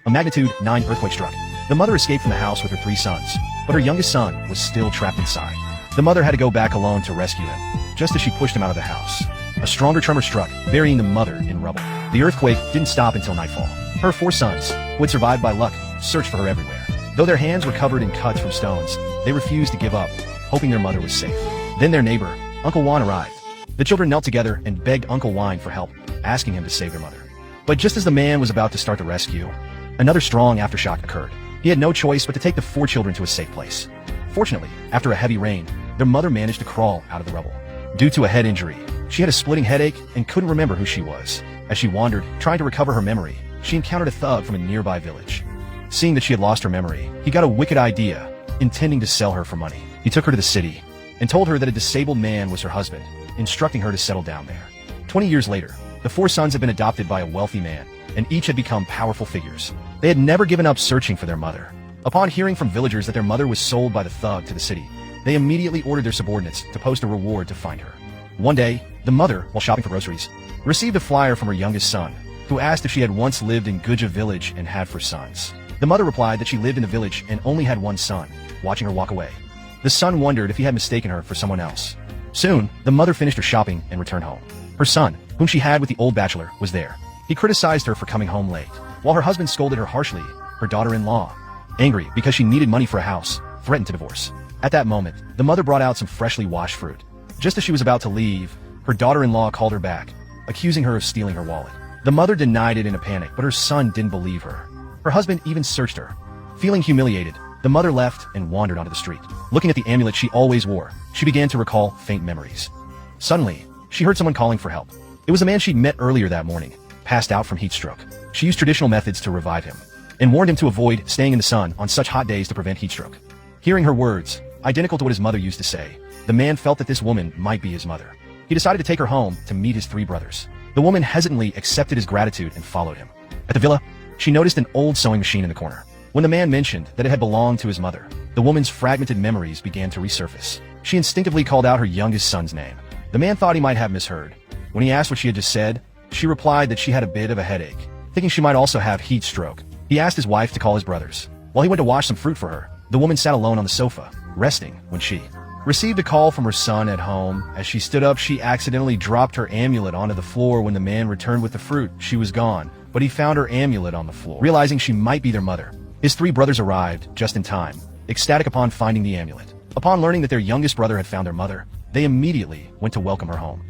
a magnitude 9 earthquake struck. The mother escaped from the house with her 3 sons, but her youngest son was still trapped inside. The mother had to go back alone to rescue him, just as she pushed him out of the house. A stronger tremor struck, burying the mother in rubble. The earthquake didn't stop until nightfall. Her 4 sons, who had survived by luck, searched for her everywhere. Though their hands were covered in cuts from stones, they refused to give up, hoping their mother was safe. Then their neighbor, Uncle Juan, arrived. The children knelt together and begged Uncle Juan for help, asking him to save their mother. But just as the man was about to start the rescue, another strong aftershock occurred. He had no choice but to take the 4 children to a safe place. Fortunately, after a heavy rain, their mother managed to crawl out of the rubble. Due to a head injury, she had a splitting headache and couldn't remember who she was. As she wandered, trying to recover her memory, she encountered a thug from a nearby village. Seeing that she had lost her memory, he got a wicked idea, intending to sell her for money. He took her to the city and told her that a disabled man was her husband, instructing her to settle down there. 20 years later, the 4 sons had been adopted by a wealthy man, and each had become powerful figures. They had never given up searching for their mother. Upon hearing from villagers that their mother was sold by the thug to the city, they immediately ordered their subordinates to post a reward to find her. One day, the mother, while shopping for groceries, received a flyer from her youngest son, who asked if she had once lived in Guja village and had 4 sons. The mother replied that she lived in the village and only had 1 son, watching her walk away. The son wondered if he had mistaken her for someone else. Soon, the mother finished her shopping and returned home. Her son, whom she had with the old bachelor, was there. He criticized her for coming home late, while her husband scolded her harshly. Her daughter-in-law, angry because she needed money for a house, threatened to divorce. At that moment, the mother brought out some freshly washed fruit. Just as she was about to leave, her daughter-in-law called her back, accusing her of stealing her wallet. The mother denied it in a panic, but her son didn't believe her. Her husband even searched her. Feeling humiliated, the mother left and wandered onto the street. Looking at the amulet she always wore, she began to recall faint memories. Suddenly, she heard someone calling for help. It was a man she'd met earlier that morning, passed out from heat stroke. She used traditional methods to revive him, and warned him to avoid staying in the sun on such hot days to prevent heat stroke. Hearing her words, identical to what his mother used to say, the man felt that this woman might be his mother. He decided to take her home to meet his 3 brothers. The woman hesitantly accepted his gratitude and followed him. At the villa, she noticed an old sewing machine in the corner. When the man mentioned that it had belonged to his mother, the woman's fragmented memories began to resurface. She instinctively called out her youngest son's name. The man thought he might have misheard. When he asked what she had just said, she replied that she had a bit of a headache, thinking she might also have heat stroke. He asked his wife to call his brothers. While he went to wash some fruit for her, the woman sat alone on the sofa, resting, when she received a call from her son at home. As she stood up, she accidentally dropped her amulet onto the floor. When the man returned with the fruit, she was gone, but he found her amulet on the floor. Realizing she might be their mother, his 3 brothers arrived just in time, ecstatic upon finding the amulet. Upon learning that their youngest brother had found their mother, they immediately went to welcome her home.